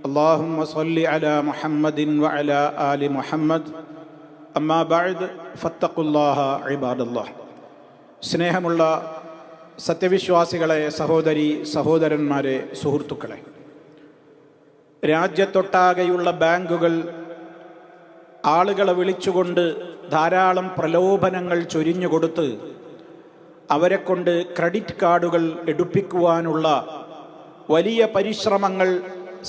اللهم صل على محمد وعلى آل محمد أما بعد فاتقوا الله عباد الله. സ്നേഹമുള്ള സത്യവിശ്വാസികളെ, സഹോദരി സഹോദരന്മാരെ, സുഹൃത്തുക്കളെ, രാജ്യത്തൊട്ടാകെയുള്ള ബാങ്കുകൾ ആളുകളെ വിളിച്ചുകൊണ്ട് ധാരാളം പ്രലോഭനങ്ങൾ ചൊരിഞ്ഞുകൊടുത്ത് അവരെക്കൊണ്ട് ക്രെഡിറ്റ് കാർഡുകൾ എടുപ്പിക്കുവാനുള്ള വലിയ പരിശ്രമങ്ങൾ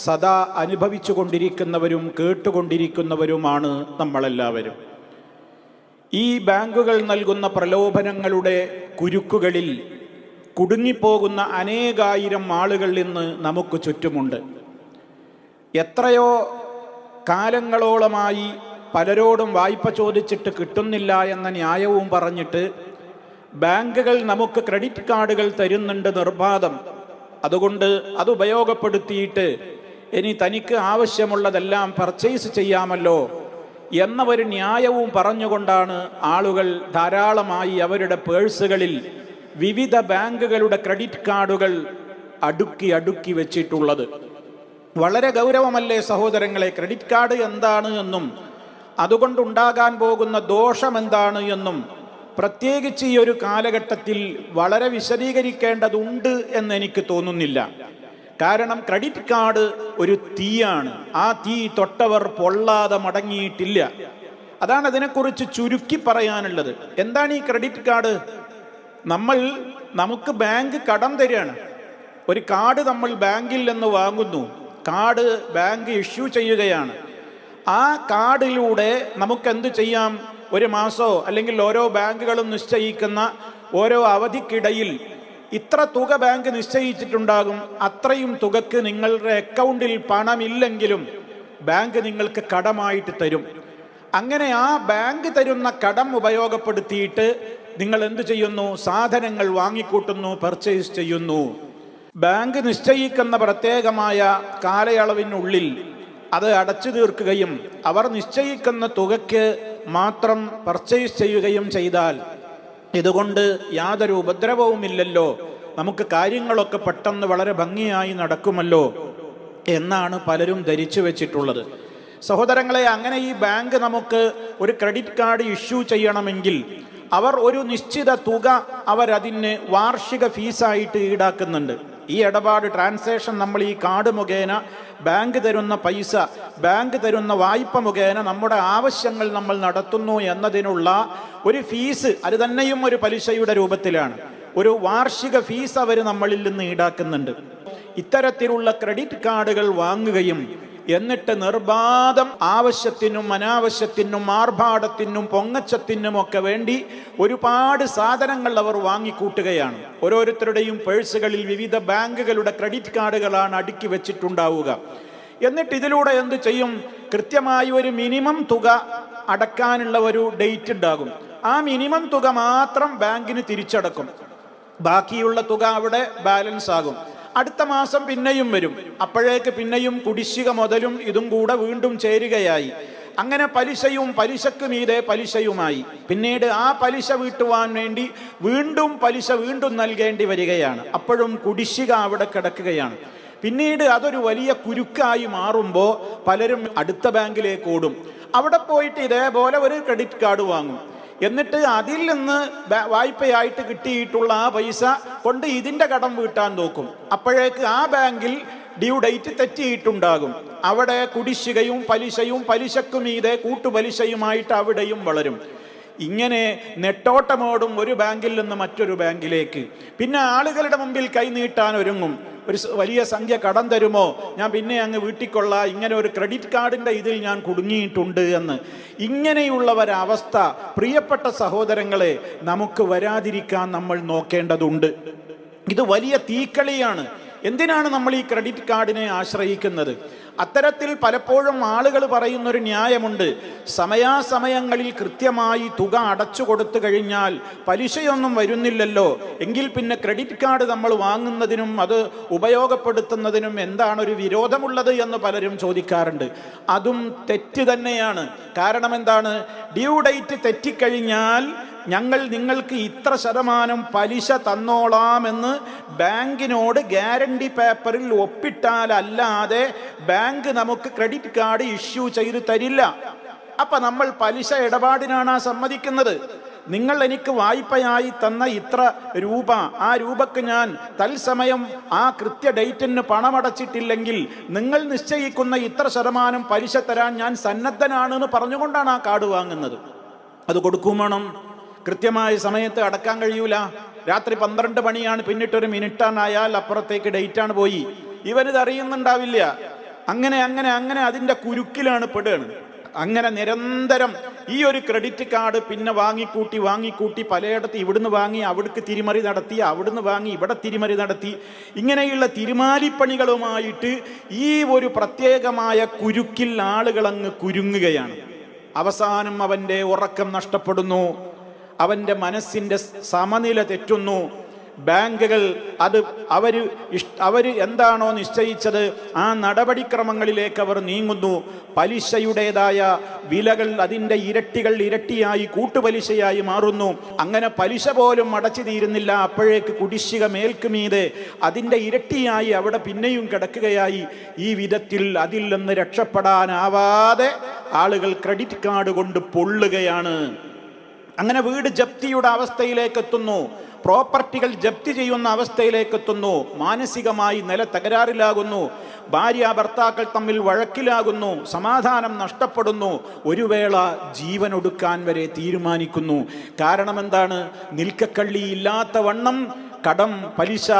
സദാ അനുഭവിച്ചു കൊണ്ടിരിക്കുന്നവരും കേട്ടുകൊണ്ടിരിക്കുന്നവരുമാണ് നമ്മളെല്ലാവരും. ഈ ബാങ്കുകൾ നൽകുന്ന പ്രലോഭനങ്ങളുടെ കുരുക്കുകളിൽ കുടുങ്ങിപ്പോകുന്ന അനേകായിരം ആളുകൾ ഇന്ന് നമുക്ക് ചുറ്റുമുണ്ട്. എത്രയോ കാലങ്ങളോളമായി പലരോടും വായ്പ ചോദിച്ചിട്ട് കിട്ടുന്നില്ല എന്ന ന്യായവും പറഞ്ഞിട്ട് ബാങ്കുകൾ നമുക്ക് ക്രെഡിറ്റ് കാർഡുകൾ തരുന്നുണ്ട് നിർബാധം, അതുകൊണ്ട് അത് ഉപയോഗപ്പെടുത്തിയിട്ട് ഇനി തനിക്ക് ആവശ്യമുള്ളതെല്ലാം പർച്ചേസ് ചെയ്യാമല്ലോ എന്ന ഒരു ന്യായവും പറഞ്ഞുകൊണ്ടാണ് ആളുകൾ ധാരാളമായി അവരുടെ പേഴ്സുകളിൽ വിവിധ ബാങ്കുകളുടെ ക്രെഡിറ്റ് കാർഡുകൾ അടുക്കി വെച്ചിട്ടുള്ളത്. വളരെ ഗൗരവമല്ലേ സഹോദരങ്ങളെ? ക്രെഡിറ്റ് കാർഡ് എന്താണ് എന്നും അതുകൊണ്ടുണ്ടാകാൻ പോകുന്ന ദോഷം എന്താണ് എന്നും പ്രത്യേകിച്ച് ഈ ഒരു കാലഘട്ടത്തിൽ വളരെ വിശദീകരിക്കേണ്ടതുണ്ട് എന്ന് എനിക്ക് തോന്നുന്നില്ല. കാരണം ക്രെഡിറ്റ് കാർഡ് ഒരു തീയാണ്. ആ തീ തൊട്ടവർ പൊള്ളാതെ മടങ്ങിയിട്ടില്ല. അതാണ് അതിനെക്കുറിച്ച് ചുരുക്കി പറയാനുള്ളത്. എന്താണ് ഈ ക്രെഡിറ്റ് കാർഡ്? നമുക്ക് ബാങ്ക് കടം തരികയാണ്. ഒരു കാർഡ് നമ്മൾ ബാങ്കിൽ നിന്ന് വാങ്ങുന്നു, കാർഡ് ബാങ്ക് ഇഷ്യൂ ചെയ്യുകയാണ്. ആ കാർഡിലൂടെ നമുക്ക് എന്ത് ചെയ്യാം? ഒരു മാസമോ അല്ലെങ്കിൽ ഓരോ ബാങ്കുകളും നിശ്ചയിക്കുന്ന ഓരോ അവധിക്കിടയിൽ ഇത്ര തുക ബാങ്ക് നിശ്ചയിച്ചിട്ടുണ്ടാകും. അത്രയും തുകക്ക് നിങ്ങളുടെ അക്കൗണ്ടിൽ പണമില്ലെങ്കിലും ബാങ്ക് നിങ്ങൾക്ക് കടമായിട്ട് തരും. അങ്ങനെ ആ ബാങ്ക് തരുന്ന കടം ഉപയോഗപ്പെടുത്തിയിട്ട് നിങ്ങൾ എന്ത് ചെയ്യുന്നു? സാധനങ്ങൾ വാങ്ങിക്കൂട്ടുന്നു, പർച്ചേസ് ചെയ്യുന്നു. ബാങ്ക് നിശ്ചയിക്കുന്ന പ്രത്യേകമായ കാലയളവിനുള്ളിൽ അത് അടച്ചു തീർക്കുകയും അവർ നിശ്ചയിക്കുന്ന തുകയ്ക്ക് മാത്രം പർച്ചേസ് ചെയ്യുകയും ചെയ്താൽ ഇതുകൊണ്ട് യാതൊരു ഉപദ്രവവുമില്ലല്ലോ, നമുക്ക് കാര്യങ്ങളൊക്കെ പെട്ടെന്ന് വളരെ ഭംഗിയായി നടക്കുമല്ലോ എന്നാണ് പലരും ധരിച്ചു വെച്ചിട്ടുള്ളത്. സഹോദരങ്ങളെ, അങ്ങനെ ഈ ബാങ്ക് നമുക്ക് ഒരു ക്രെഡിറ്റ് കാർഡ് ഇഷ്യൂ ചെയ്യണമെങ്കിൽ അവർ ഒരു നിശ്ചിത തുക അവരതിന് വാർഷിക ഫീസായിട്ട് ഈടാക്കുന്നുണ്ട്. ഈ ഇടപാട് ട്രാൻസാക്ഷൻ നമ്മൾ ഈ കാർഡ് മുഖേന ബാങ്ക് തരുന്ന പൈസ, ബാങ്ക് തരുന്ന വായ്പ മുഖേന നമ്മുടെ ആവശ്യങ്ങൾ നമ്മൾ നടത്തുന്നു എന്നതിനുള്ള ഒരു ഫീസ്, അത് തന്നെയും ഒരു പലിശയുടെ രൂപത്തിലാണ്, ഒരു വാർഷിക ഫീസ് അവർ നമ്മളിൽ നിന്ന് ഈടാക്കുന്നുണ്ട്. ഇത്തരത്തിലുള്ള ക്രെഡിറ്റ് കാർഡുകൾ വാങ്ങുകയും എന്നിട്ട് നിർബാധം ആവശ്യത്തിനും അനാവശ്യത്തിനും ആർഭാടത്തിനും പൊങ്ങച്ചത്തിനും ഒക്കെ വേണ്ടി ഒരുപാട് സാധനങ്ങൾ അവർ വാങ്ങിക്കൂട്ടുകയാണ്. ഓരോരുത്തരുടെയും പേഴ്സുകളിൽ വിവിധ ബാങ്കുകളുടെ ക്രെഡിറ്റ് കാർഡുകളാണ് അടുക്കി വെച്ചിട്ടുണ്ടാവുക. എന്നിട്ട് ഇതിലൂടെ എന്ത് ചെയ്യും? കൃത്യമായി ഒരു മിനിമം തുക അടക്കാനുള്ള ഒരു ഡേറ്റ് ഉണ്ടാകും. ആ മിനിമം തുക മാത്രം ബാങ്കിന് തിരിച്ചടക്കും. ബാക്കിയുള്ള തുക അവിടെ ബാലൻസ് ആകും. അടുത്ത മാസം പിന്നെയും വരും. അപ്പോഴേക്ക് പിന്നെയും കുടിശ്ശിക മുതലും ഇതും കൂടെ വീണ്ടും ചേരുകയായി. അങ്ങനെ പലിശയും പലിശക്ക് മീതെ പലിശയുമായി. പിന്നീട് ആ പലിശ വീട്ടുവാൻ വേണ്ടി പലിശ വീണ്ടും നൽകേണ്ടി വരികയാണ്. അപ്പോഴും കുടിശ്ശിക അവിടെ കിടക്കുകയാണ്. പിന്നീട് അതൊരു വലിയ കുരുക്കായി മാറുമ്പോൾ പലരും അടുത്ത ബാങ്കിലേക്ക് ഓടും. അവിടെ പോയിട്ട് ഇതേപോലെ ഒരു ക്രെഡിറ്റ് കാർഡ് വാങ്ങും. എന്നിട്ട് അതിൽ നിന്ന് വായ്പയായിട്ട് കിട്ടിയിട്ടുള്ള ആ പൈസ കൊണ്ട് ഇതിൻ്റെ കടം വീട്ടാൻ നോക്കും. അപ്പോഴേക്ക് ആ ബാങ്കിൽ ഡ്യൂ ഡേറ്റ് തെറ്റിയിട്ടുണ്ടാകും. അവിടെ കുടിശ്ശികയും പലിശയും പലിശക്കു മീതെ കൂട്ടുപലിശയുമായിട്ട് അവിടെയും വളരും. ഇങ്ങനെ നെട്ടോട്ടമോടും ഒരു ബാങ്കിൽ നിന്ന് മറ്റൊരു ബാങ്കിലേക്ക്. പിന്നെ ആളുകളുടെ മുമ്പിൽ കൈനീട്ടാൻ ഒരുങ്ങും. ഒരു വലിയ സംഖ്യ കടം തരുമോ, ഞാൻ പിന്നെ അങ്ങ് വീട്ടിക്കൊള്ളാം, ഇങ്ങനെ ഒരു ക്രെഡിറ്റ് കാർഡിൻ്റെ ഇതിൽ ഞാൻ കുടുങ്ങിയിട്ടുണ്ട് എന്ന്. ഇങ്ങനെയുള്ള ഒരവസ്ഥ പ്രിയപ്പെട്ട സഹോദരങ്ങളെ നമുക്ക് വരാതിരിക്കാൻ നമ്മൾ നോക്കേണ്ടതുണ്ട്. ഇത് വലിയ തീക്കളിയാണ്. എന്തിനാണ് നമ്മൾ ഈ ക്രെഡിറ്റ് കാർഡിനെ ആശ്രയിക്കുന്നത്? അത്തരത്തിൽ പലപ്പോഴും ആളുകൾ പറയുന്നൊരു ന്യായമുണ്ട്. സമയാസമയങ്ങളിൽ കൃത്യമായി തുക അടച്ചു കൊടുത്തു കഴിഞ്ഞാൽ പലിശയൊന്നും വരുന്നില്ലല്ലോ, എങ്കിൽ പിന്നെ ക്രെഡിറ്റ് കാർഡ് നമ്മൾ വാങ്ങുന്നതിനും അത് ഉപയോഗപ്പെടുത്തുന്നതിനും എന്താണ് ഒരു വിരോധമുള്ളത് എന്ന് പലരും ചോദിക്കാറുണ്ട്. അതും തെറ്റ് തന്നെയാണ്. കാരണം എന്താണ്? ഡ്യൂ ഡേറ്റ് തെറ്റിക്കഴിഞ്ഞാൽ ഞങ്ങൾ നിങ്ങൾക്ക് ഇത്ര ശതമാനം പലിശ തന്നോളാമെന്ന് ബാങ്കിനോട് ഗ്യാരണ്ടി പേപ്പറിൽ ഒപ്പിട്ടാലല്ലാതെ ബാങ്ക് നമുക്ക് ക്രെഡിറ്റ് കാർഡ് ഇഷ്യൂ ചെയ്ത് തരില്ല. അപ്പൊ നമ്മൾ പലിശ ഇടപാടിനാണ് സമ്മതിക്കുന്നത്. നിങ്ങൾ എനിക്ക് വായ്പയായി തന്ന ഇത്ര രൂപ, ആ രൂപക്ക് ഞാൻ തത്സമയം ആ കൃത്യ ഡേറ്റിന് പണമടച്ചിട്ടില്ലെങ്കിൽ നിങ്ങൾ നിശ്ചയിക്കുന്ന ഇത്ര ശതമാനം പലിശ തരാൻ ഞാൻ സന്നദ്ധനാണെന്ന് പറഞ്ഞുകൊണ്ടാണ് ആ കാർഡ് വാങ്ങുന്നത്. അത് കൊടുക്കും വേണം. കൃത്യമായ സമയത്ത് അടക്കാൻ കഴിയൂല. രാത്രി 12 മണിയാണ്, പിന്നിട്ടൊരു മിനിറ്റാനായാൽ അപ്പുറത്തേക്ക് ഡേറ്റാണ് പോയി. ഇവനിത് അറിയുന്നുണ്ടാവില്ല. അങ്ങനെ അങ്ങനെ അങ്ങനെ അതിൻ്റെ കുരുക്കിലാണ് പെടുകയാണ്. അങ്ങനെ നിരന്തരം ഈ ഒരു ക്രെഡിറ്റ് കാർഡ് പിന്നെ വാങ്ങിക്കൂട്ടി പലയിടത്ത് ഇവിടുന്ന് വാങ്ങി അവിടേക്ക് തിരിമറി നടത്തി, അവിടുന്ന് വാങ്ങി ഇവിടെ തിരിമറി നടത്തി, ഇങ്ങനെയുള്ള തിരുമാലിപ്പണികളുമായിട്ട് ഈ ഒരു പ്രത്യേകമായ കുരുക്കിൽ ആളുകളങ്ങ് കുരുങ്ങുകയാണ്. അവസാനം അവൻ്റെ ഉറക്കം നഷ്ടപ്പെടുന്നു, അവൻ്റെ മനസ്സിൻ്റെ സമനില തെറ്റുന്നു. ബാങ്കുകൾ അവർ എന്താണോ നിശ്ചയിച്ചത് ആ നടപടിക്രമങ്ങളിലേക്ക് അവർ നീങ്ങുന്നു. പലിശയുടേതായ വിലകൾ അതിൻ്റെ ഇരട്ടിയായി കൂട്ടുപലിശയായി മാറുന്നു. അങ്ങനെ പലിശ പോലും അടച്ചു തീരുന്നില്ല, അപ്പോഴേക്ക് കുടിശ്ശിക മേൽക്കുമീതെ അതിൻ്റെ ഇരട്ടിയായി അവിടെ പിന്നെയും കിടക്കുകയായി. ഈ വിധത്തിൽ അതിൽ നിന്ന് രക്ഷപ്പെടാനാവാതെ ആളുകൾ ക്രെഡിറ്റ് കാർഡ് കൊണ്ട് പൊള്ളുകയാണ്. അങ്ങനെ വീട് ജപ്തിയുടെ അവസ്ഥയിലേക്ക് എത്തുന്നു, പ്രോപ്പർട്ടികൾ ജപ്തി ചെയ്യുന്ന അവസ്ഥയിലേക്ക് എത്തുന്നു, മാനസികമായി നില തകരാറിലാകുന്നു, ഭാര്യ ഭർത്താക്കൾ തമ്മിൽ വഴക്കിലാകുന്നു, സമാധാനം നഷ്ടപ്പെടുന്നു, ഒരു വേള ജീവനൊടുക്കാൻ വരെ തീരുമാനിക്കുന്നു. കാരണം എന്താണ്? നിൽക്കക്കള്ളിയില്ലാത്ത വണ്ണം കടം പലിശ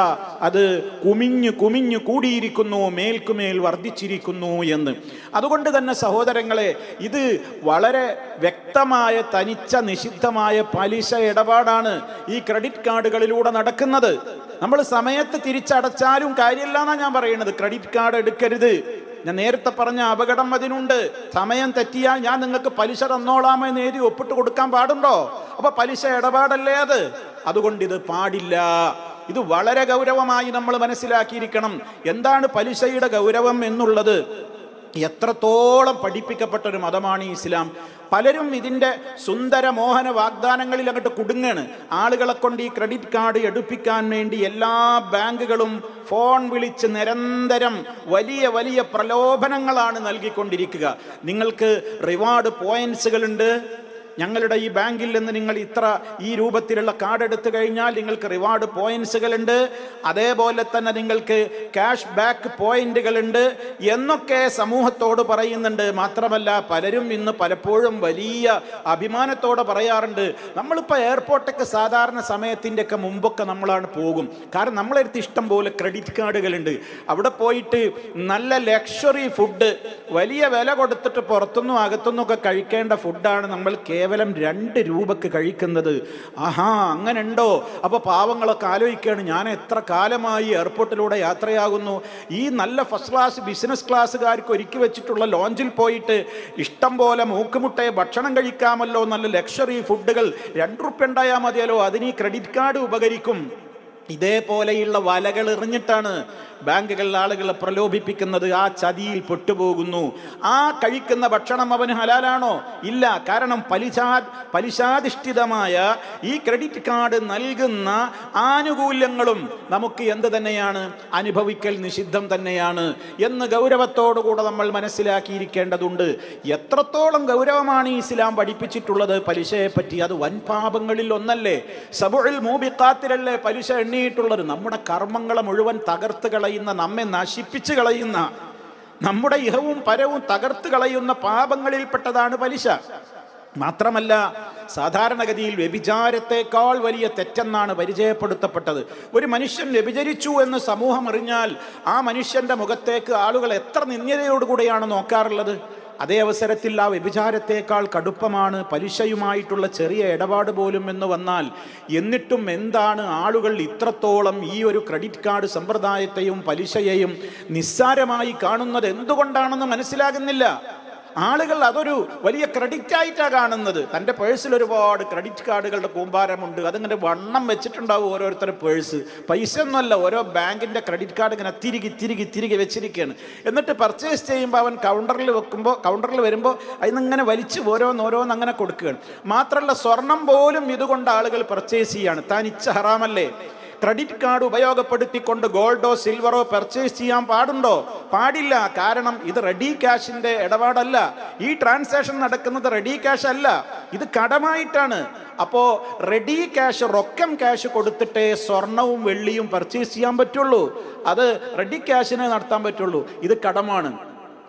അത് കുമിഞ്ഞു കൂടിയിരിക്കുന്നു, മേൽക്കുമേൽ വർദ്ധിച്ചിരിക്കുന്നു എന്ന്. അതുകൊണ്ട് തന്നെ സഹോദരങ്ങളെ, ഇത് വളരെ വ്യക്തമായ തനിച്ച നിഷിദ്ധമായ പലിശ ഇടപാടാണ് ഈ ക്രെഡിറ്റ് കാർഡുകളിലൂടെ നടക്കുന്നത്. നമ്മൾ സമയത്ത് തിരിച്ചടച്ചാലും കാര്യമില്ല എന്നാണ് ഞാൻ പറയുന്നത്. ക്രെഡിറ്റ് കാർഡ് എടുക്കരുത്. ഞാൻ നേരത്തെ പറഞ്ഞ അപകടം അതിനുണ്ട്. സമയം തെറ്റിയാൽ ഞാൻ നിങ്ങൾക്ക് പലിശ തന്നോളാമെന്ന് എഴുതി ഒപ്പിട്ട് കൊടുക്കാൻ പാടുണ്ടോ? അപ്പൊ പലിശ ഇടപാടല്ലേ അത്? അതുകൊണ്ട് ഇത് പാടില്ല. ഇത് വളരെ ഗൗരവമായി നമ്മൾ മനസ്സിലാക്കിയിരിക്കണം. എന്താണ് പലിശയുടെ ഗൗരവം എന്നുള്ളത് എത്രത്തോളം പഠിപ്പിക്കപ്പെട്ടൊരു മതമാണ് ഇസ്ലാം. പലരും ഇതിൻ്റെ സുന്ദര മോഹന വാഗ്ദാനങ്ങളിൽ അങ്ങോട്ട് കുടുങ്ങാണ്. ആളുകളെ കൊണ്ട് ഈ ക്രെഡിറ്റ് കാർഡ് എടുപ്പിക്കാൻ വേണ്ടി എല്ലാ ബാങ്കുകളും ഫോൺ വിളിച്ച് നിരന്തരം വലിയ വലിയ പ്രലോഭനങ്ങളാണ് നൽകിക്കൊണ്ടിരിക്കുക. നിങ്ങൾക്ക് റിവാർഡ് പോയിന്റ്സുകളുണ്ട്, ഞങ്ങളുടെ ഈ ബാങ്കിൽ നിന്ന് നിങ്ങൾ ഇത്ര ഈ രൂപത്തിലുള്ള കാർഡ് എടുത്തു കഴിഞ്ഞാൽ നിങ്ങൾക്ക് റിവാർഡ് പോയിന്റ്സുകളുണ്ട്, അതേപോലെ തന്നെ നിങ്ങൾക്ക് ക്യാഷ് ബാക്ക് പോയിന്റുകളുണ്ട് എന്നൊക്കെ സമൂഹത്തോട് പറയുന്നുണ്ട്. മാത്രമല്ല പലരും ഇന്ന് പലപ്പോഴും വലിയ അഭിമാനത്തോടെ പറയാറുണ്ട്, നമ്മളിപ്പോൾ എയർപോർട്ടൊക്കെ സാധാരണ സമയത്തിൻ്റെ ഒക്കെ മുമ്പൊക്കെ നമ്മളാണ് പോകും. കാരണം നമ്മളെടുത്ത് ഇഷ്ടം പോലെ ക്രെഡിറ്റ് കാർഡുകളുണ്ട്. അവിടെ പോയിട്ട് നല്ല ലക്ഷറി ഫുഡ് വലിയ വില കൊടുത്തിട്ട് പുറത്തുനിന്നും അകത്തുനിന്നും ഒക്കെ കഴിക്കേണ്ട ഫുഡാണ് നമ്മൾ കേവലം 2 രൂപക്ക് കഴിക്കുന്നത്. ആഹാ, അങ്ങനെ ഉണ്ടോ? അപ്പോൾ പാവങ്ങളൊക്കെ ആലോചിക്കുകയാണ്, ഞാൻ എത്ര കാലമായി എയർപോർട്ടിലൂടെ യാത്രയാകുന്നു, ഈ നല്ല ഫസ്റ്റ് ക്ലാസ് ബിസിനസ് ക്ലാസ്സുകാർക്ക് ഒരുക്കി വെച്ചിട്ടുള്ള ലോഞ്ചിൽ പോയിട്ട് ഇഷ്ടം പോലെ മൂക്കുമുട്ടയെ ഭക്ഷണം കഴിക്കാമല്ലോ, നല്ല ലക്ഷറി ഫുഡുകൾ 2 റുപ്യ ഉണ്ടായാൽ മതിയല്ലോ, അതിന് ഈ ക്രെഡിറ്റ് കാർഡ് ഉപകരിക്കും. ഇതേപോലെയുള്ള വലകൾ എറിഞ്ഞിട്ടാണ് ബാങ്കുകൾ ആളുകളെ പ്രലോഭിപ്പിക്കുന്നത്. ആ ചതിയിൽ പെട്ടുപോകുന്നു. ആ കഴിക്കുന്ന ഭക്ഷണം അവന് ഹലാലാണോ? ഇല്ല. കാരണം പലിശാധിഷ്ഠിതമായ ഈ ക്രെഡിറ്റ് കാർഡ് നൽകുന്ന ആനുകൂല്യങ്ങളും നമുക്ക് എന്ത് തന്നെയാണ്? അനുഭവിക്കൽ നിഷിദ്ധം തന്നെയാണ് എന്ന് ഗൗരവത്തോടുകൂടെ നമ്മൾ മനസ്സിലാക്കിയിരിക്കേണ്ടതുണ്ട്. എത്രത്തോളം ഗൗരവമാണ് ഈ ഇസ്ലാം പഠിപ്പിച്ചിട്ടുള്ളത് പലിശയെ പറ്റി. അത് വൻപാപങ്ങളിൽ ഒന്നല്ലേ? സബുൽ മൂബിഖാത്തിലല്ലേ പലിശ എണ്ണിയിട്ടുള്ളത്? നമ്മുടെ കർമ്മങ്ങളെ മുഴുവൻ തകർത്ത് കളയുന്ന, നമ്മെ നശിപ്പിച്ച് കളയുന്ന, നമ്മുടെ ഇഹവും പരവും തകർത്ത് കളയുന്ന പാപങ്ങളിൽപ്പെട്ടതാണ് പലിശ. മാത്രമല്ല സാധാരണഗതിയിൽ വ്യഭിചാരത്തെക്കാൾ വലിയ തെറ്റെന്നാണ് പരിചയപ്പെടുത്തപ്പെട്ടത്. ഒരു മനുഷ്യൻ വ്യഭിചരിച്ചു എന്ന് സമൂഹം അറിഞ്ഞാൽ ആ മനുഷ്യന്റെ മുഖത്തേക്ക് ആളുകൾ എത്ര നിന്ദ്യതയോടുകൂടിയാണ് നോക്കാറുള്ളത്. അതേ അവസരത്തിൽ ആ വ്യഭിചാരത്തേക്കാൾ കടുപ്പമാണ് പലിശയുമായിട്ടുള്ള ചെറിയ ഇടപാട് പോലും എന്ന് വന്നാൽ, എന്നിട്ടും എന്താണ് ആളുകൾ ഇത്രത്തോളം ഈ ഒരു ക്രെഡിറ്റ് കാർഡ് സമ്പ്രദായത്തെയും പലിശയെയും നിസ്സാരമായി കാണുന്നത്? എന്തുകൊണ്ടാണെന്ന് മനസ്സിലാകുന്നില്ല. ആളുകൾ അതൊരു വലിയ ക്രെഡിറ്റ് ആയിട്ടാണ് കാണുന്നത്. തൻ്റെ പേഴ്സിൽ ഒരുപാട് ക്രെഡിറ്റ് കാർഡുകളുടെ കൂമ്പാരമുണ്ട്. അതിങ്ങനെ വണ്ണം വെച്ചിട്ടുണ്ടാവും ഓരോരുത്തരുടെ പേഴ്സ്. പൈസ ഒന്നുമല്ല, ഓരോ ബാങ്കിൻ്റെ ക്രെഡിറ്റ് കാർഡ് ഇങ്ങനെ തിരികെ വെച്ചിരിക്കുകയാണ്. എന്നിട്ട് പർച്ചേസ് ചെയ്യുമ്പോൾ അവൻ കൗണ്ടറിൽ വരുമ്പോൾ അതിന്നിങ്ങനെ വലിച്ച് ഓരോന്ന് അങ്ങനെ കൊടുക്കുകയാണ്. മാത്രമല്ല സ്വർണം പോലും ഇതുകൊണ്ട് ആളുകൾ പർച്ചേസ് ചെയ്യാണ്. തനിച്ച ഹറാമല്ലേ? ക്രെഡിറ്റ് കാർഡ് ഉപയോഗപ്പെടുത്തിക്കൊണ്ട് ഗോൾഡോ സിൽവറോ പർച്ചേസ് ചെയ്യാൻ പാടുണ്ടോ? പാടില്ല. കാരണം ഇത് റെഡി ക്യാഷിന്റെ ഇടപാടല്ല. ഈ ട്രാൻസാക്ഷൻ നടക്കുന്നത് റെഡി ക്യാഷ് അല്ല, ഇത് കടമായിട്ടാണ്. അപ്പോൾ റെഡി ക്യാഷ്, റൊക്കം ക്യാഷ് കൊടുത്തിട്ടേ സ്വർണവും വെള്ളിയും പർച്ചേസ് ചെയ്യാൻ പറ്റുള്ളൂ. അത് റെഡി ക്യാഷിനെ നടത്താൻ പറ്റുള്ളൂ. ഇത് കടമാണ്.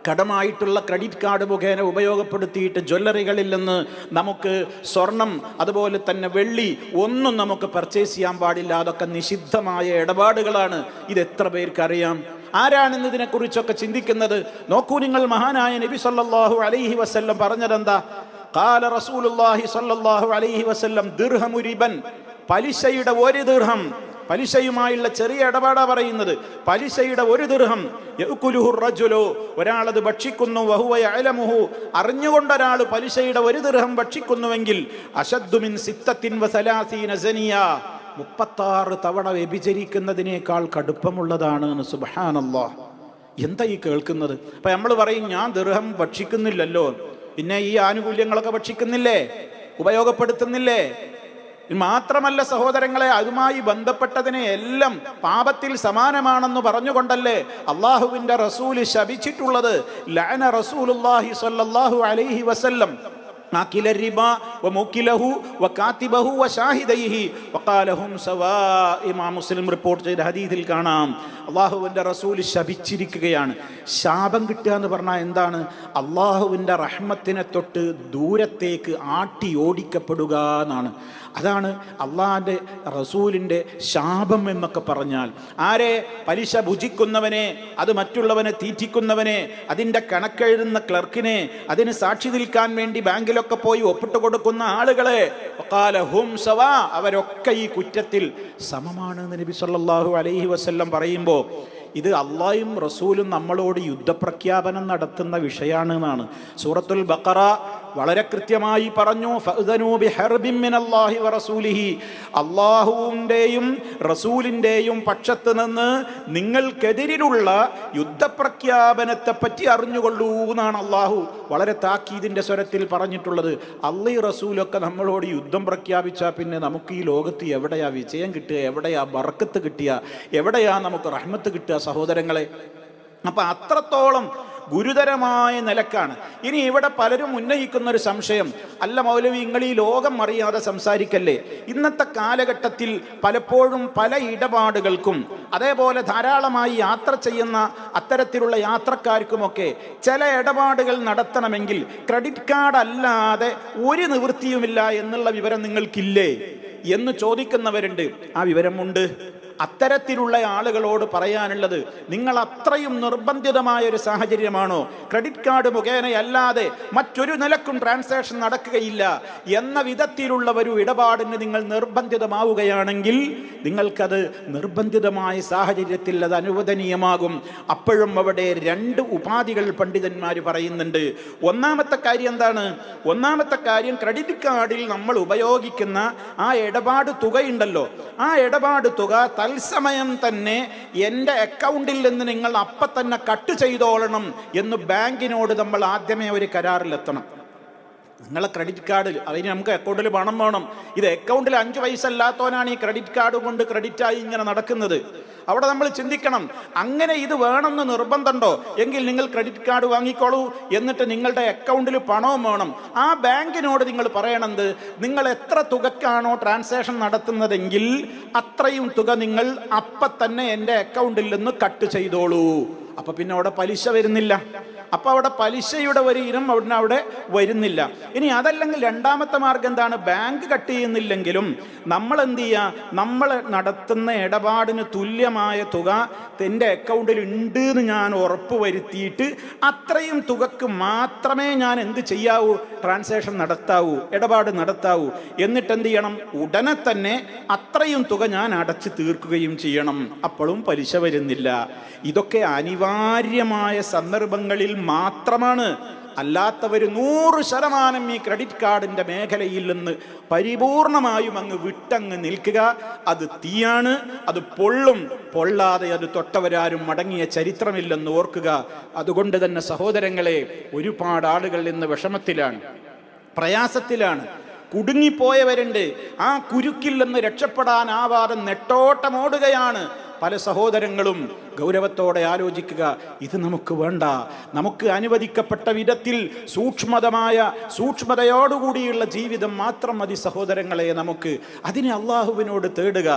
കടമായിട്ടുള്ള ക്രെഡിറ്റ് കാർഡ് മുഖേന ഉപയോഗപ്പെടുത്തിയിട്ട് ജ്വല്ലറികളിൽ നിന്ന് നമുക്ക് സ്വർണം അതുപോലെ തന്നെ വെള്ളി ഒന്നും നമുക്ക് പർച്ചേസ് ചെയ്യാൻ പാടില്ല. അതൊക്കെ നിഷിദ്ധമായ ഇടപാടുകളാണ്. ഇത് എത്ര പേർക്കറിയാം? ആരാണെന്ന് ഇതിനെക്കുറിച്ചൊക്കെ ചിന്തിക്കുന്നത്? നോക്കൂ നിങ്ങൾ, മഹാനായ നബി സല്ലല്ലാഹു അലൈഹി വസല്ലം പറഞ്ഞതെന്താ? ഖാല റസൂലുള്ളാഹി സല്ലല്ലാഹു അലൈഹി വസല്ലം ദിർഹമു റിബൻ, പലിശയുടെ ഒരു ദിർഹം, പലിശയുമായുള്ള ചെറിയ ഇടപാടാ പറയുന്നത്. പലിശയുടെ ഒരു ദിർഹം യഅ്കുലുഹു റജുലു, ഒരാളത് ഭക്ഷിക്കുന്നു, വഹുവ യഅലമുഹു, അറിഞ്ഞുകൊണ്ടൊരാൾ പലിശയുടെ ഒരു ദിർഹം ഭക്ഷിക്കുന്നുവെങ്കിൽ അശദ്ദു മിൻ 36 സനിയ, 36 തവണ വ്യഭിചരിക്കുന്നതിനേക്കാൾ കടുപ്പമുള്ളതാണ്. സുബ്ഹാനല്ലാഹ്. എന്താ ഈ കേൾക്കുന്നത്? അപ്പൊ നമ്മൾ പറയും ഞാൻ ദിർഹം ഭക്ഷിക്കുന്നില്ലല്ലോ, പിന്നെ ഈ ആനുകൂല്യങ്ങളൊക്കെ ഭക്ഷിക്കുന്നില്ലേ, ഉപയോഗപ്പെടുത്തുന്നില്ലേ? മാത്രമല്ല സഹോദരങ്ങളെ, അതുമായി ബന്ധപ്പെട്ടതിനെ എല്ലാം പാപത്തിൽ സമാനമാണെന്ന് പറഞ്ഞുകൊണ്ടല്ലേ അള്ളാഹുവിന്റെ റസൂല് ശപിച്ചിട്ടുള്ളത്. ലഅന റസൂലുള്ളാഹി സ്വല്ലല്ലാഹു അലൈഹി വസല്ലം ആകില റിബ വമുകിലഹു വകാതിബഹു വശാഹിദൈഹി വഖാലഹും സവാ. ഇമാം മുസ്ലിം റിപ്പോർട്ട് ചെയ്ത ഹദീസിൽ കാണാം, അള്ളാഹുവിൻ്റെ റസൂൽ ശപിച്ചിരിക്കുകയാണ്. ശാപം കിട്ടുക എന്ന് പറഞ്ഞാൽ എന്താണ്? അള്ളാഹുവിൻ്റെ റഹ്മത്തിനെ തൊട്ട് ദൂരത്തേക്ക് ആട്ടി ഓടിക്കപ്പെടുക എന്നാണ്. അതാണ് അള്ളാഹിൻ്റെ റസൂലിൻ്റെ ശാപം എന്നൊക്കെ പറഞ്ഞാൽ. ആരെ? പലിശ ഭുജിക്കുന്നവനെ, അത് മറ്റുള്ളവനെ തീറ്റിക്കുന്നവനെ, അതിൻ്റെ കണക്കെഴുതുന്ന ക്ലർക്കിനെ, അതിന് സാക്ഷി നിൽക്കാൻ വേണ്ടി ബാങ്കിലൊക്കെ പോയി ഒപ്പിട്ട് കൊടുക്കുന്ന ആളുകളെ, വഖാലഹും സവാ, അവരൊക്കെ ഈ കുറ്റത്തിൽ സമമാണെന്ന് നബി സല്ലല്ലാഹു അലൈഹി വസല്ലം പറയുമ്പോൾ ഇത് അള്ളാഹും റസൂലും നമ്മളോട് യുദ്ധപ്രഖ്യാപനം നടത്തുന്ന വിഷയമാണ് എന്നാണ്. സൂറത്തുൽ ബഖറ വളരെ കൃത്യമായി പറഞ്ഞു, ഫഅ്ദനൂ ബിഹർബിൻ മിനല്ലാഹി വറസൂലിഹി, അള്ളാഹുവിൻ്റെയും റസൂലിൻ്റെയും പക്ഷത്ത് നിന്ന് നിങ്ങൾക്കെതിരിലുള്ള യുദ്ധപ്രഖ്യാപനത്തെ പറ്റി അറിഞ്ഞുകൊള്ളൂ എന്നാണ് അള്ളാഹു വളരെ താക്കീതിൻ്റെ സ്വരത്തിൽ പറഞ്ഞിട്ടുള്ളത്. അള്ളാഹു റസൂലൊക്കെ നമ്മളോട് യുദ്ധം പ്രഖ്യാപിച്ചാൽ പിന്നെ നമുക്ക് ഈ ലോകത്ത് എവിടെയാ വിജയം കിട്ടുക, എവിടെയാ ബർക്കത്ത് കിട്ടുക, എവിടെയാ നമുക്ക് റഹ്മത്ത് കിട്ടുക സഹോദരങ്ങളെ? അപ്പം അത്രത്തോളം ഗുരുതരമായ നിലക്കാണ്. ഇനി ഇവിടെ പലരും ഉന്നയിക്കുന്ന ഒരു സംശയം, അല്ല മൗലവി നിങ്ങൾ ഈ ലോകം അറിയാതെ സംസാരിക്കല്ലേ? ഇന്നത്തെ കാലഘട്ടത്തിൽ പലപ്പോഴും പല ഇടപാടുകൾക്കും അതേപോലെ ധാരാളമായി യാത്ര ചെയ്യുന്ന അത്തരത്തിലുള്ള യാത്രക്കാർക്കുമൊക്കെ ചില ഇടപാടുകൾ നടത്തണമെങ്കിൽ ക്രെഡിറ്റ് കാർഡ് അല്ലാതെ ഒരു നിവൃത്തിയുമില്ല എന്നുള്ള വിവരം നിങ്ങൾക്കില്ലേ എന്ന് ചോദിക്കുന്നവരുണ്ട്. ആ വിവരമുണ്ട്. അത്തരത്തിലുള്ള ആളുകളോട് പറയാനുള്ളത്, നിങ്ങൾ അത്രയും നിർബന്ധിതമായ ഒരു സാഹചര്യമാണോ? ക്രെഡിറ്റ് കാർഡ് മുഖേനയല്ലാതെ മറ്റൊരു നിലക്കും ട്രാൻസാക്ഷൻ നടക്കുകയില്ല എന്ന വിധത്തിലുള്ള ഒരു ഇടപാടിന് നിങ്ങൾ നിർബന്ധിതമാവുകയാണെങ്കിൽ നിങ്ങൾക്കത് നിർബന്ധിതമായ സാഹചര്യത്തിൽ അത് അനുവദനീയമാകും. അപ്പോഴും അവിടെ 2 ഉപാധികൾ പണ്ഡിതന്മാർ പറയുന്നുണ്ട്. ഒന്നാമത്തെ കാര്യം എന്താണ്? ഒന്നാമത്തെ കാര്യം, ക്രെഡിറ്റ് കാർഡിൽ നമ്മൾ ഉപയോഗിക്കുന്ന ആ ഇടപാട് തുകയുണ്ടല്ലോ, ആ ഇടപാട് തുക തത്സമയം തന്നെ എൻ്റെ അക്കൗണ്ടിൽ നിന്ന് നിങ്ങൾ അപ്പം തന്നെ കട്ട് ചെയ്തോളണം എന്ന് ബാങ്കിനോട് നമ്മൾ ആദ്യമേ ഒരു കരാറിലെത്തണം. നിങ്ങളെ ക്രെഡിറ്റ് കാർഡ്, അതിന് നമുക്ക് അക്കൗണ്ടിൽ പണം വേണം. ഇത് അക്കൗണ്ടിൽ 5 പൈസ അല്ലാത്തവനാണ് ഈ ക്രെഡിറ്റ് കാർഡ് കൊണ്ട് ക്രെഡിറ്റായി ഇങ്ങനെ നടക്കുന്നത്. അവിടെ നമ്മൾ ചിന്തിക്കണം, അങ്ങനെ ഇത് വേണമെന്ന് നിർബന്ധമുണ്ടോ? എങ്കിൽ നിങ്ങൾ ക്രെഡിറ്റ് കാർഡ് വാങ്ങിക്കോളൂ, എന്നിട്ട് നിങ്ങളുടെ അക്കൗണ്ടിൽ പണവും വേണം. ആ ബാങ്കിനോട് നിങ്ങൾ പറയണത്, നിങ്ങൾ എത്ര തുകക്കാണോ ട്രാൻസാക്ഷൻ നടത്തുന്നതെങ്കിൽ അത്രയും തുക നിങ്ങൾ അപ്പം തന്നെ എൻ്റെ അക്കൗണ്ടിൽ നിന്ന് കട്ട് ചെയ്തോളൂ. അപ്പൊ പിന്നെ അവിടെ പലിശ വരുന്നില്ല. അപ്പൊ അവിടെ പലിശയുടെ ഒരു ഇനം അവിടെ വരുന്നില്ല. ഇനി അതല്ലെങ്കിൽ രണ്ടാമത്തെ മാർഗം എന്താണ്? ബാങ്ക് കട്ട് ചെയ്യുന്നില്ലെങ്കിലും നമ്മൾ എന്ത് ചെയ്യുക? നമ്മൾ നടത്തുന്ന ഇടപാടിന് തുല്യമായ തുക എൻ്റെ അക്കൗണ്ടിൽ ഉണ്ട് എന്ന് ഞാൻ ഉറപ്പ് വരുത്തിയിട്ട് അത്രയും തുകക്ക് മാത്രമേ ഞാൻ എന്ത് ചെയ്യാവൂ? ട്രാൻസാക്ഷൻ നടത്താവൂ, ഇടപാട് നടത്താവൂ. എന്നിട്ട് എന്ത് ചെയ്യണം? ഉടനെ തന്നെ അത്രയും തുക ഞാൻ അടച്ചു തീർക്കുകയും ചെയ്യണം. അപ്പോഴും പലിശ വരുന്നില്ല. ഇതൊക്കെ അനിവാര്യമായ സന്ദർഭങ്ങളിൽ മാത്രമാണ്. അല്ലാത്തവർ 100% ഈ ക്രെഡിറ്റ് കാർഡിൻ്റെ മേഖലയിൽ നിന്ന് പരിപൂർണമായും അങ്ങ് വിട്ടങ്ങ് നിൽക്കുക. അത് തീയാണ്, അത് പൊള്ളും, പൊള്ളാതെ അത് തൊട്ടവരാരും മടങ്ങിയ ചരിത്രമില്ലെന്ന് ഓർക്കുക. അതുകൊണ്ട് തന്നെ സഹോദരങ്ങളെ, ഒരുപാട് ആളുകൾ ഇന്ന് വിഷമത്തിലാണ്, പ്രയാസത്തിലാണ്, കുടുങ്ങിപ്പോയവരുണ്ട്. ആ കുരുക്കിൽ നിന്ന് രക്ഷപ്പെടാനാവാതെ നെട്ടോട്ടമോടുകയാണ് പല സഹോദരങ്ങളും. ഗൗരവത്തോടെ ആലോചിക്കുക, ഇത് നമുക്ക് വേണ്ട. നമുക്ക് അനുവദിക്കപ്പെട്ട വിധത്തിൽ സൂക്ഷ്മതയോടുകൂടിയുള്ള ജീവിതം മാത്രം മതി സഹോദരങ്ങളെ. നമുക്ക് അതിനെ അള്ളാഹുവിനോട് തേടുക.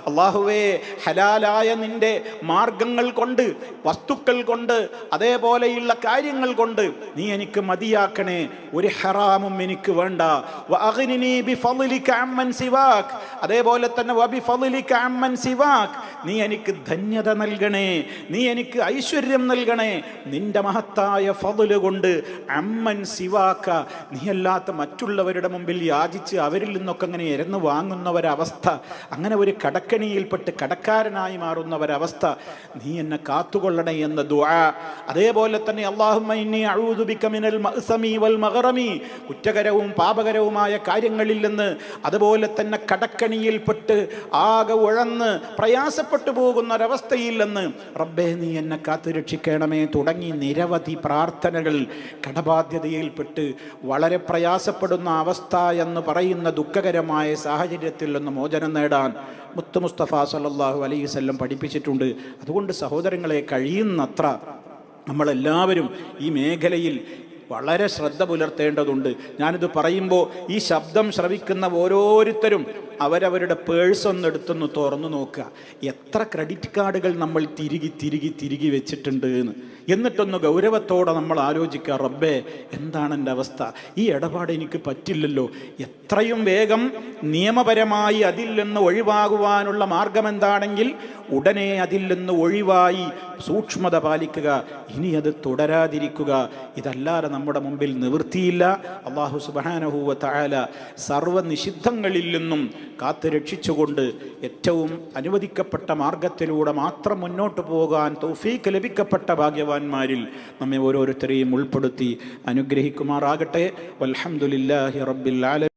അള്ളാഹുവേ, ഹലാലായ നിന്റെ മാർഗങ്ങൾ കൊണ്ട്, വസ്തുക്കൾ കൊണ്ട്, അതേപോലെയുള്ള കാര്യങ്ങൾ കൊണ്ട് നീ എനിക്ക് മതിയാക്കണേ. ഒരു ഹറാമും എനിക്ക് വേണ്ട. അതേപോലെ തന്നെ നീ എനിക്ക് ധന്യത നൽകണേ, നീ എനിക്ക് ഐശ്വര്യം നൽകണേ. നിന്റെ മഹത്തായ ഫضല് കൊണ്ട് അമ്മൻ സിവാക്ക, നീ അല്ലാത്ത മറ്റുള്ളവരുടെ മുമ്പിൽ യാചിച്ച് അവരിൽ നിന്നൊക്കെ അങ്ങനെ ഇരന്ന് വാങ്ങുന്ന ഒരവസ്ഥ, അങ്ങനെ ഒരു കടക്കണിയിൽപ്പെട്ട് കടക്കാരനായി മാറുന്ന ഒരവസ്ഥ നീ എന്നെ കാത്തുകൊള്ളണേ എന്ന ദുആ. അതേപോലെ തന്നെ അല്ലാഹുമ്മ ഇന്നി അഊദു ബിക മിനൽ മഅ്സമി വൽ മഗ്റമി, കുറ്റകരവും പാപകരവുമായ കാര്യങ്ങളിൽ നിന്ന്, അതുപോലെ തന്നെ കടക്കണിയിൽപ്പെട്ട് ആകെ ഉഴന്ന് പ്രയാസപ്പെട്ടു പോകുന്ന ഒരവസ്ഥയിൽ നിന്ന് റബ്ബേ നീ എന്നെ കാത്തു രക്ഷിക്കണമേ തുടങ്ങി നിരവധി പ്രാർത്ഥനകൾ. കടബാധ്യതയിൽപ്പെട്ട് വളരെ പ്രയാസപ്പെടുന്ന അവസ്ഥ എന്ന് പറയുന്ന ദുഃഖകരമായ സാഹചര്യത്തിൽ നിന്ന് മോചനം നേടാൻ മുത്ത് മുസ്തഫ സല്ലല്ലാഹു അലൈഹി വസല്ലം പഠിപ്പിച്ചിട്ടുണ്ട്. അതുകൊണ്ട് സഹോദരങ്ങളെ, കഴിയുന്നത്ര നമ്മളെല്ലാവരും ഈ മേഖലയിൽ വളരെ ശ്രദ്ധ പുലർത്തേണ്ടതുണ്ട്. ഞാനിത് പറയുമ്പോൾ ഈ ശബ്ദം ശ്രവിക്കുന്ന ഓരോരുത്തരും അവരവരുടെ പേഴ്സ് ഒന്ന് എടുത്തൊന്ന് തുറന്നു നോക്കുക. എത്ര ക്രെഡിറ്റ് കാർഡുകൾ നമ്മൾ തിരികെ വെച്ചിട്ടുണ്ട് എന്ന്. എന്നിട്ടൊന്ന് ഗൗരവത്തോടെ നമ്മൾ ആലോചിക്കുക, റബ്ബേ എന്താണ് എൻ്റെ അവസ്ഥ? ഈ ഇടപാട് എനിക്ക് പറ്റില്ലല്ലോ. എത്രയും വേഗം നിയമപരമായി അതിൽ നിന്ന് ഒഴിവാകുവാനുള്ള മാർഗം എന്താണെങ്കിൽ ഉടനെ അതിൽ നിന്ന് ഒഴിവായി സൂക്ഷ്മത പാലിക്കുക. ഇനി അത് തുടരാതിരിക്കുക. ഇതല്ലാതെ നമ്മുടെ മുമ്പിൽ നിവൃത്തിയില്ല. അല്ലാഹു സുബ്ഹാനഹു വ തആല സർവ്വ നിഷിദ്ധങ്ങളിൽ നിന്നും കാത്തു രക്ഷിച്ചുകൊണ്ട് ഏറ്റവും അനുവദിക്കപ്പെട്ട മാർഗത്തിലൂടെ മാത്രം മുന്നോട്ട് പോകാൻ തൗഫീഖ് ലഭിക്കപ്പെട്ട ഭാഗ്യവാന്മാരിൽ നമ്മെ ഓരോരുത്തരെയും ഉൾപ്പെടുത്തി അനുഗ്രഹിക്കുമാറാകട്ടെ. വൽഹംദുലില്ലാഹി റബ്ബിൽ ആലമീൻ.